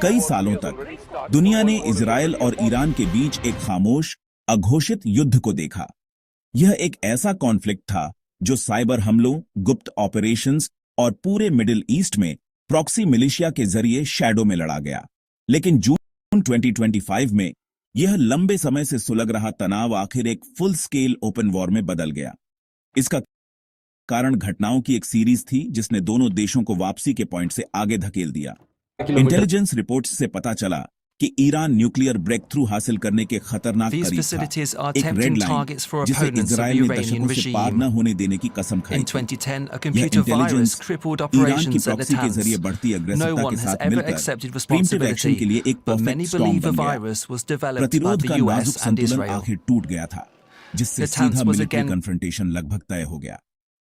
कई सालों तक दुनिया ने इजराइल और ईरान के बीच एक खामोश, अघोषित युद्ध को देखा। यह एक ऐसा कॉन्फ्लिक्ट था जो साइबर हमलों, गुप्त ऑपरेशंस और पूरे मिडिल ईस्ट में प्रॉक्सी मिलिशिया के जरिए शैडो में लड़ा गया। लेकिन जून 2025 में यह लंबे समय से सुलग रहा तनाव आखिर एक फुल स्केल ओपन वॉर में बदल गया। इसका कारण घटनाओं की एक सीरीज थी जिसने दोनों देशों को वापसी के पॉइंट से आगे धकेल दिया। इंटेलिजेंस रिपोर्ट्स से पता चला कि ईरान न्यूक्लियर ब्रेक थ्रू हासिल करने के खतरनाक करीब था, एक रेड लाइन जिसे इजराइल ने दशकों से पार न होने देने की कसम खाई थी। यह इंटेलिजेंस ईरान की प्रॉक्सी के जरिए बढ़ती अग्रेसिवता के साथ मिलकर प्रीम्प्टिव एक्शन के लिए एक परफेक्ट स्टॉर्म बन गया। प्रतिरोध का नाजुक संतुलन आखिर टूट गया था, जिससे सीधा मिलिट्री कन्फ्रंटेशन लगभग तय हो गया।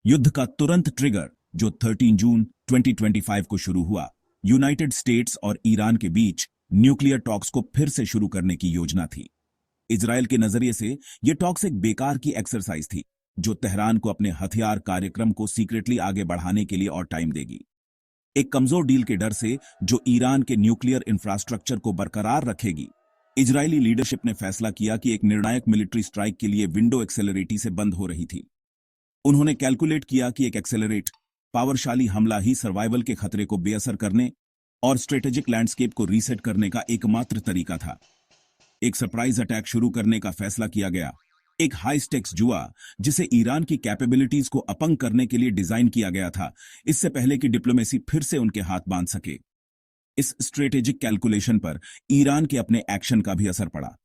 युद्ध का तुरंत ट्रिगर, जो 13 जून 2025 को शुरू हुआ, यूनाइटेड स्टेट्स और ईरान के बीच न्यूक्लियर टॉक्स को फिर से शुरू करने की योजना थी। इजराइल के नजरिए से यह टॉक्स एक बेकार की एक्सरसाइज थी, जो तेहरान को अपने हथियार कार्यक्रम को सीक्रेटली आगे बढ़ाने के लिए और टाइम देगी। एक कमजोर डील के डर से जो ईरान के न्यूक्लियर इंफ्रास्ट्रक्चर को बरकरार रखेगी, इजरायली लीडरशिप ने फैसला किया कि एक निर्णायक मिलिट्री स्ट्राइक के लिए विंडो एक्सेलरेटी से बंद हो रही थी। उन्होंने कैलकुलेट किया कि एक एक्सेलरेट पावरशाली हमला ही सर्वाइवल के खतरे को बेअसर करने और स्ट्रेटेजिक लैंडस्केप को रीसेट करने का एकमात्र तरीका था। एक सरप्राइज अटैक शुरू करने का फैसला किया गया, एक हाई स्टेक्स जुआ जिसे ईरान की कैपेबिलिटीज को अपंग करने के लिए डिजाइन किया गया था, इससे पहले कि डिप्लोमेसी फिर से उनके हाथ बांध सके। इस स्ट्रेटेजिक कैलकुलेशन पर ईरान के अपने एक्शन का भी असर पड़ा।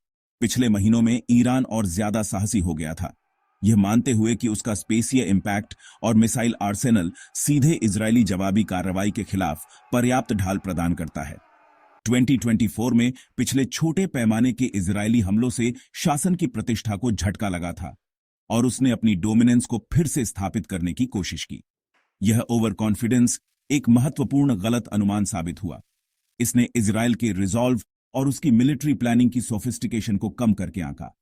पिछले महीनों में ईरान और ज्यादा साहसी हो गया था, यह मानते हुए कि उसका स्पेसीय इंपैक्ट और मिसाइल आर्सेनल सीधे इजरायली जवाबी कार्रवाई के खिलाफ पर्याप्त ढाल प्रदान करता है। 2024 में पिछले छोटे पैमाने के इजरायली हमलों से शासन की प्रतिष्ठा को झटका लगा था और उसने अपनी डोमिनेंस को फिर से स्थापित करने की कोशिश की। यह ओवर कॉन्फिडेंस एक महत्वपूर्ण गलत अनुमान साबित हुआ। इसने इजरायल के रिजॉल्व और उसकी मिलिट्री प्लानिंग की सोफिस्टिकेशन को कम करके आंका।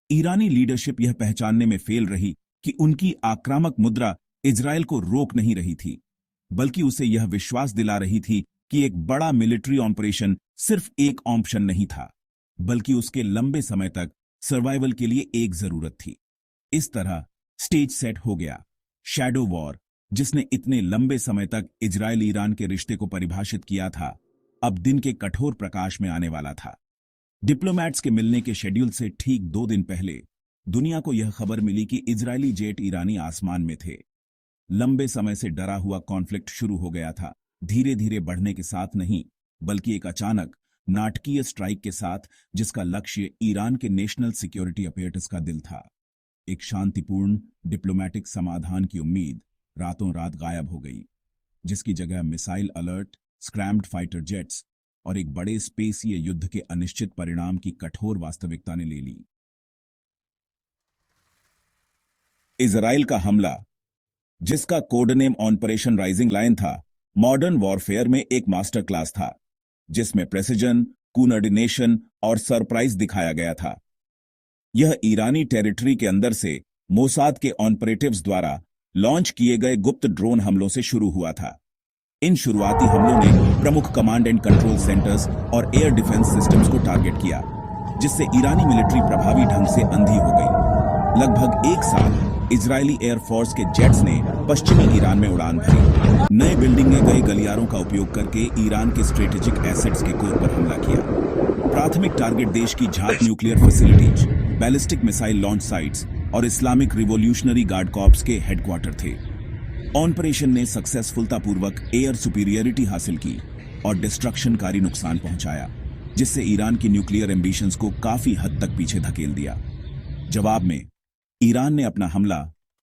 ईरानी लीडरशिप यह पहचानने में फेल रही कि उनकी आक्रामक मुद्रा इजरायल को रोक नहीं रही थी, बल्कि उसे यह विश्वास दिला रही थी कि एक बड़ा मिलिट्री ऑपरेशन सिर्फ एक ऑप्शन नहीं था, बल्कि उसके लंबे समय तक सर्वाइवल के लिए एक जरूरत थी। इस तरह स्टेज सेट हो गया। शैडो वॉर, जिसने इतने लंबे समय तक इजरायल ईरान के रिश्ते को परिभाषित किया था, अब दिन के कठोर प्रकाश में आने वाला था। डिप्लोमैट्स के मिलने के शेड्यूल से ठीक 2 दिन पहले दुनिया को यह खबर मिली कि इजरायली जेट ईरानी आसमान में थे। लंबे समय से डरा हुआ कॉन्फ्लिक्ट शुरू हो गया था, धीरे धीरे बढ़ने के साथ नहीं, बल्कि एक अचानक नाटकीय स्ट्राइक के साथ, जिसका लक्ष्य ईरान के नेशनल सिक्योरिटी अपरेटस का दिल था। एक शांतिपूर्ण डिप्लोमैटिक समाधान की उम्मीद रातों रात गायब हो गई, जिसकी जगह मिसाइल अलर्ट, स्क्रैम्ड फाइटर जेट्स और एक बड़े स्पेसीय युद्ध के अनिश्चित परिणाम की कठोर वास्तविकता ने ले ली। इजराइल का हमला, जिसका code name operation rising lion था, मॉडर्न वॉरफेयर में एक मास्टर क्लास था, जिसमें प्रेसिजन, कोऑर्डिनेशन और सरप्राइज दिखाया गया था। यह ईरानी टेरिटरी के अंदर से मोसाद के ऑपरेटिव्स द्वारा लॉन्च किए गए गुप्त ड्रोन हमलों से शुरू हुआ था। इन शुरुआती हमलों ने प्रमुख कमांड एंड कंट्रोल सेंटर्स और एयर डिफेंस सिस्टम्स को टारगेट किया, जिससे ईरानी मिलिट्री प्रभावी ढंग से अंधी हो गई। लगभग 1 साल इजरायली एयरफोर्स के जेट्स ने पश्चिमी ईरान में उड़ान भरी, नए बिल्डिंग में गए गलियारों का उपयोग करके ईरान के स्ट्रेटेजिक एसेट्स के कोर पर हमला किया। प्राथमिक टारगेट देश की झांक nuclear facilities, ballistic missile launch sites और इस्लामिक रिवोल्यूशनरी गार्ड कॉर्प्स के हेडक्वार्टर थे। ऑपरेशन ने सक्सेसफुलतापूर्वक एयर सुपीरियरिटी हासिल की और डिस्ट्रक्शनकारी नुकसान पहुंचाया, जिससे ईरान की न्यूक्लियर एम्बिशंस को काफी हद तक पीछे धकेल दिया। जवाब में ईरान ने अपना हमला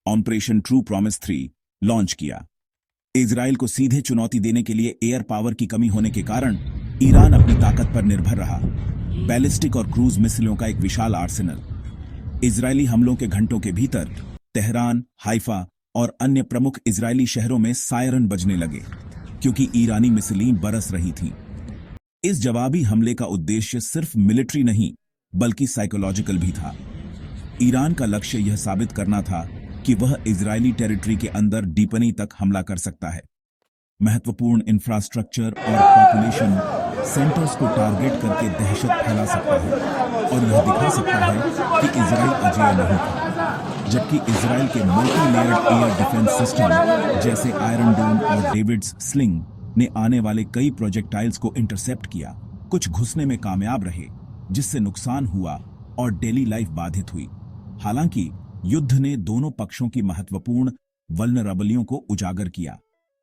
ऑपरेशन ट्रू प्रॉमिस 3 लॉन्च किया। इजराइल को सीधे चुनौती देने के लिए एयर पावर की कमी होने के कारण ईरान अपनी ताकत पर निर्भर रहा। बैलिस्टिक और क्रूज मिसाइलों का एक विशाल आर्सेनल। इजरायली हमलों के घंटों के भीतर तेहरान, हाइफा और अन्य प्रमुख इजरायली शहरों में सायरन बजने लगे, क्योंकि ईरानी मिसाइलें बरस रही थीं। इस जवाबी हमले का उद्देश्य सिर्फ मिलिट्री नहीं, बल्कि साइकोलॉजिकल भी था। ईरान का लक्ष्य यह साबित करना था कि वह इजरायली टेरिटरी के अंदर डीपनी तक हमला कर सकता है। महत्वपूर्ण इंफ्रास्ट्रक्चर और पॉपुलेशन सेंटर्स को टारगेट करके दहशत फैला सकता है और यह दिखा सकता है कि इजराइल अजेय नहीं था। जबकि इजराइल के multi layered air defence system जैसे आयरन डोम और डेविड्स स्लिंग ने आने वाले कई प्रोजेक्टाइल्स को इंटरसेप्ट किया, कुछ घुसने में कामयाब रहे जिससे नुकसान हुआ और डेली लाइफ बाधित हुई। हालांकि युद्ध ने दोनों पक्षों की महत्वपूर्ण वल्नरेबलियों को उजागर किया।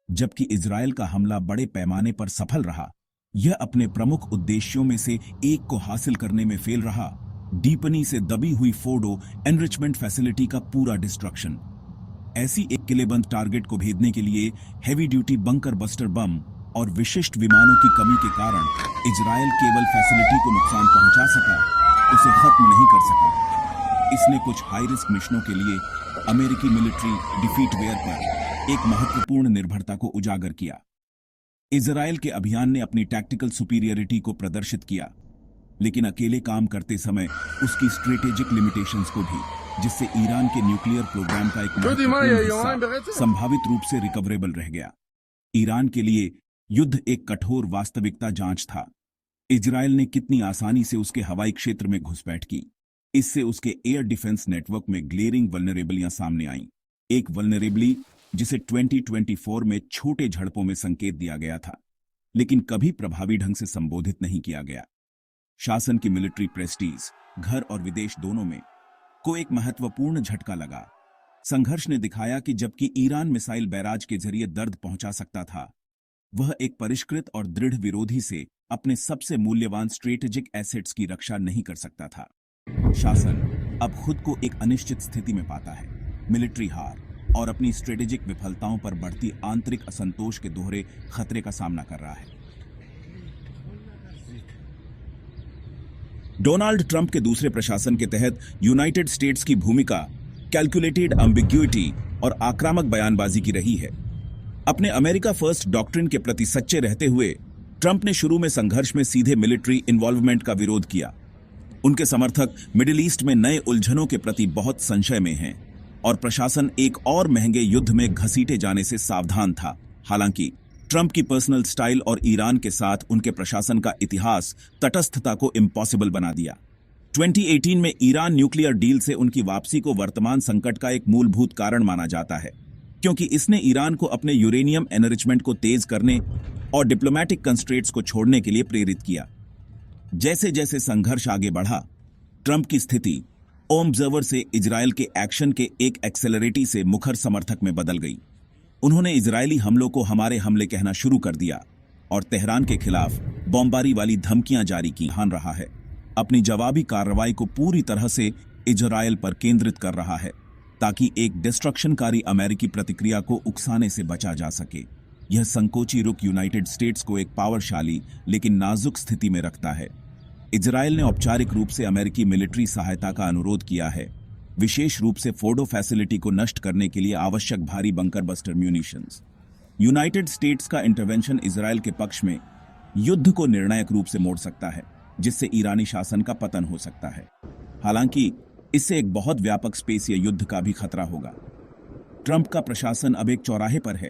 जबकि इजराइल का हमला बड़े पैमाने पर सफल रहा, यह अपने प्रमुख उद्देश्यों में से एक को हासिल करने में फेल रहा, डीपनी से दबी हुई फोर्डो एनरिचमेंट फैसिलिटी का पूरा डिस्ट्रक्शन। ऐसी एक किलेबंद टारगेट को भेदने के लिए heavy duty bunker buster bomb और विशिष्ट विमानों की कमी के कारण इजराइल केवल फैसिलिटी को नुकसान पहुंचा सका, उसे खत्म नहीं कर सका। इसने कुछ हाई रिस्क मिशनों के लिए अमेरिकी मिलिट्री डिफीटवेयर पर एक महत्वपूर्ण निर्भरता को उजागर किया। इजराइल के अभियान ने अपनी टैक्टिकल सुपीरियरिटी को प्रदर्शित किया, लेकिन अकेले काम करते समय उसकी स्ट्रेटेजिक लिमिटेशंस को भी, जिससे ईरान के न्यूक्लियर प्रोग्राम का एक महत्वपूर्ण हिस्सा संभावित रूप से रिकवरेबल रह गया। ईरान के लिए युद्ध एक कठोर वास्तविकता जांच था। इजराइल ने कितनी आसानी से उसके हवाई क्षेत्र में घुसपैठ की, इससे उसके एयर डिफेंस नेटवर्क में ग्लेरिंग वल्नरेबलियां सामने आईं। एक वल्नरेबली जिसे 2024 में छोटे झड़पों में संकेत दिया गया था, लेकिन कभी प्रभावी ढंग से संबोधित नहीं किया गया। शासन की मिलिट्री प्रेस्टीज, घर और विदेश दोनों में को एक महत्वपूर्ण झटका लगा। संघर्ष ने दिखाया कि जबकि ईरान मिसाइल बैराज के जरिए दर्द पहुंचा सकता था, वह एक परिष्कृत और दृढ़ विरोधी से अपने सबसे मूल्यवान स्ट्रेटेजिक एसेट्स की रक्षा नहीं कर सकता था। शासन अब खुद को एक अनिश्चित स्थिति में पाता है। मिलिट्री हार और अपनी स्ट्रेटेजिक विफलताओं पर बढ़ती आंतरिक असंतोष के दोहरे खतरे का सामना कर रहा है। डोनाल्ड ट्रंप के दूसरे प्रशासन के तहत यूनाइटेड स्टेट्स की भूमिका कैलकुलेटेड एम्बिग्युइटी और आक्रामक बयानबाजी की रही है। अपने अमेरिका फर्स्ट डॉक्ट्रिन के प्रति सच्चे रहते हुए ट्रंप ने शुरू में संघर्ष में सीधे मिलिट्री इन्वॉल्वमेंट का विरोध किया। उनके समर्थक मिडिल ईस्ट में नए उलझनों के प्रति बहुत संशय में हैं और प्रशासन एक और महंगे युद्ध में घसीटे जाने से सावधान था। हालांकि ट्रंप की पर्सनल स्टाइल और ईरान के साथ उनके प्रशासन का इतिहास तटस्थता को इम्पॉसिबल बना दिया। 2018 में ईरान न्यूक्लियर डील से उनकी वापसी को वर्तमान संकट का एक मूलभूत कारण माना जाता है, क्योंकि इसने ईरान को अपने यूरेनियम एनरिचमेंट को तेज करने और डिप्लोमैटिक कंस्ट्रेंट्स को छोड़ने के लिए प्रेरित किया। जैसे जैसे संघर्ष आगे बढ़ा, ट्रंप की स्थिति ऑब्जर्वर से इजराइल के एक्शन के एक एक्सेलरेटी से मुखर समर्थक में बदल गई। उन्होंने इजरायली हमलों को हमारे हमले कहना शुरू कर दिया और तेहरान के खिलाफ बमबारी वाली धमकियां जारी की। हान रहा है अपनी जवाबी कार्रवाई को पूरी तरह से इजराइल पर केंद्रित कर रहा है, ताकि एक डिस्ट्रक्शनकारी अमेरिकी प्रतिक्रिया को उकसाने से बचा जा सके। यह संकोची रुख यूनाइटेड स्टेट्स को एक पावरशाली लेकिन नाजुक स्थिति में रखता है। इजराइल ने औपचारिक रूप से अमेरिकी मिलिट्री सहायता का अनुरोध किया है, विशेष रूप से फोर्डो फैसिलिटी को नष्ट करने के लिए आवश्यक भारी bunker buster munitions. United states का इंटरवेंशन इजराइल के पक्ष में युद्ध को निर्णायक रूप से मोड़ सकता है, जिससे ईरानी शासन का पतन हो सकता है। हालांकि इससे एक बहुत व्यापक स्पेसीय युद्ध का भी खतरा होगा। ट्रंप का प्रशासन अब एक चौराहे पर है।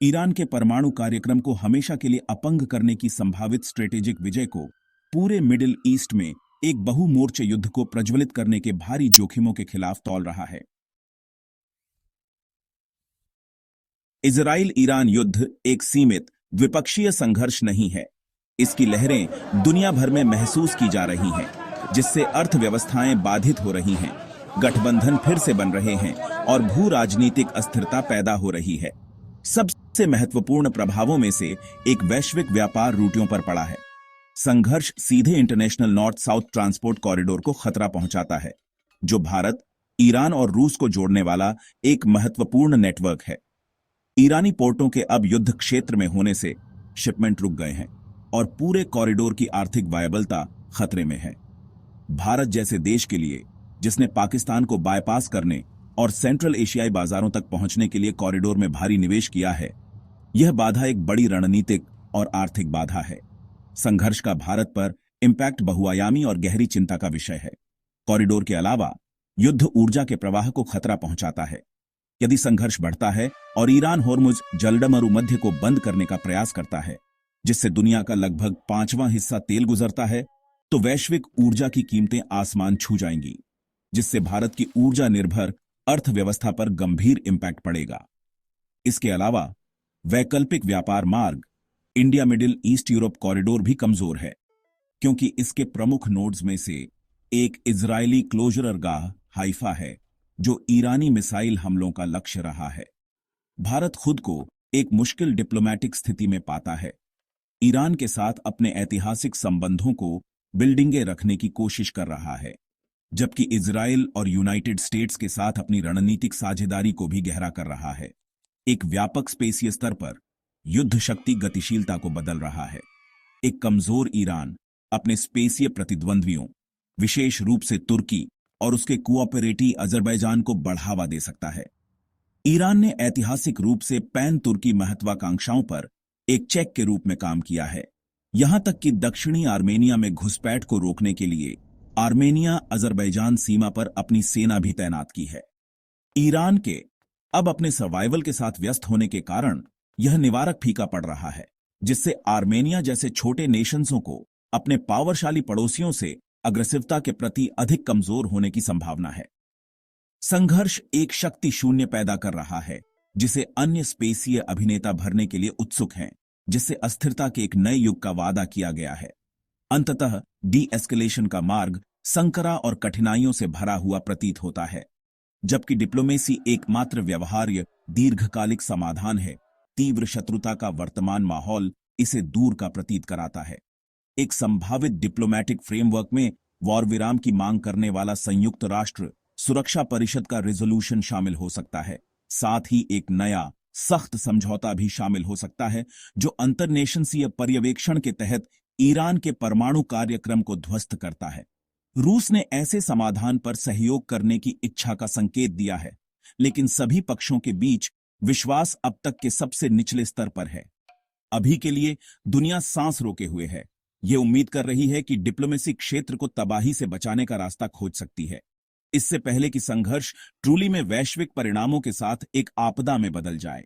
ईरान के परमाणु कार्यक्रम को हमेशा के लिए अपंग करने की संभावित स्ट्रेटेजिक विजय को पूरे मिडिल ईस्ट में एक बहुमोर्चे युद्ध को प्रज्वलित करने के भारी जोखिमों के खिलाफ तौल रहा है। इजराइल ईरान युद्ध एक सीमित द्विपक्षीय संघर्ष नहीं है। इसकी लहरें दुनिया भर में महसूस की जा रही हैं, जिससे अर्थव्यवस्थाएं बाधित हो रही हैं, गठबंधन फिर से बन रहे हैं और भू राजनीतिक अस्थिरता पैदा हो रही है। सबसे महत्वपूर्ण प्रभावों में से एक वैश्विक व्यापार रूटों पर पड़ा है। संघर्ष सीधे international north south transport corridor को खतरा पहुंचाता है, जो भारत, ईरान और रूस को जोड़ने वाला एक महत्वपूर्ण नेटवर्क है। ईरानी पोर्टों के अब युद्ध क्षेत्र में होने से शिपमेंट रुक गए हैं और पूरे कॉरिडोर की आर्थिक वायबलता खतरे में है। भारत जैसे देश के लिए, जिसने पाकिस्तान को बायपास करने और सेंट्रल एशियाई बाजारों तक पहुंचने के लिए कॉरिडोर में भारी निवेश किया है, यह बाधा एक बड़ी रणनीतिक और आर्थिक बाधा है। संघर्ष का भारत पर इंपैक्ट बहुआयामी और गहरी चिंता का विषय है। कॉरिडोर के अलावा युद्ध ऊर्जा के प्रवाह को खतरा पहुंचाता है। यदि संघर्ष बढ़ता है और ईरान होर्मुज जलडमरू मध्य को बंद करने का प्रयास करता है, जिससे दुनिया का लगभग 5वां हिस्सा तेल गुजरता है, तो वैश्विक ऊर्जा की कीमतें आसमान छू जाएंगी, जिससे भारत की ऊर्जा निर्भर अर्थव्यवस्था पर गंभीर इम्पैक्ट पड़ेगा। इसके अलावा वैकल्पिक व्यापार मार्ग India middle east Europe corridor भी कमजोर है, क्योंकि इसके प्रमुख नोड्स में से एक इजरायली क्लोजरगाह हाइफा है, जो ईरानी मिसाइल हमलों का लक्ष्य रहा है। भारत खुद को एक मुश्किल डिप्लोमैटिक स्थिति में पाता है। ईरान के साथ अपने ऐतिहासिक संबंधों को बिल्डिंगे रखने की कोशिश कर रहा है, जबकि इजराइल और यूनाइटेड स्टेट्स के साथ अपनी रणनीतिक साझेदारी को भी गहरा कर रहा है। एक व्यापक स्पेसीय स्तर पर युद्ध शक्ति गतिशीलता को बदल रहा है। एक कमजोर ईरान अपने स्पेसीय प्रतिद्वंद्वियों, विशेष रूप से तुर्की और उसके कोऑपरेटिव अजरबैजान को बढ़ावा दे सकता है। ईरान ने ऐतिहासिक रूप से पैन तुर्की महत्वाकांक्षाओं पर एक चेक के रूप में काम किया है, यहां तक कि दक्षिणी आर्मेनिया में घुसपैठ को रोकने के लिए आर्मेनिया अजरबैजान सीमा पर अपनी सेना भी तैनात की है। ईरान के अब अपने सर्वाइवल के साथ व्यस्त होने के कारण यह निवारक फीका पड़ रहा है, जिससे आर्मेनिया जैसे छोटे नेशंसों को अपने पावरशाली पड़ोसियों से अग्रेसिवता के प्रति अधिक कमजोर होने की संभावना है। संघर्ष एक शक्ति शून्य पैदा कर रहा है, जिसे अन्य स्पेसीय अभिनेता भरने के लिए उत्सुक हैं, जिससे अस्थिरता के एक नए युग का वादा किया गया है। अंततः डी एस्केलेशन का मार्ग संकरा और कठिनाइयों से भरा हुआ प्रतीत होता है, जबकि डिप्लोमेसी एकमात्र व्यवहार्य दीर्घकालिक समाधान है। तीव्र शत्रुता का वर्तमान माहौल इसे दूर का प्रतीत कराता है। एक संभावित डिप्लोमैटिक फ्रेमवर्क में वॉर विराम की मांग करने वाला संयुक्त राष्ट्र सुरक्षा परिषद का रेजोल्यूशन शामिल हो सकता है। साथ ही एक नया सख्त समझौता भी शामिल हो सकता है, जो अंतर्नेशंसीय पर्यवेक्षण के तहत ईरान के परमाणु कार्यक्रम को ध्वस्त करता है। रूस ने ऐसे समाधान पर सहयोग करने की इच्छा का संकेत दिया है, लेकिन सभी पक्षों के बीच विश्वास अब तक के सबसे निचले स्तर पर है। अभी के लिए दुनिया सांस रोके हुए है। ये उम्मीद कर रही है कि डिप्लोमेसी क्षेत्र को तबाही से बचाने का रास्ता खोज सकती है, इससे पहले कि संघर्ष ट्रूली में वैश्विक परिणामों के साथ एक आपदा में बदल जाए।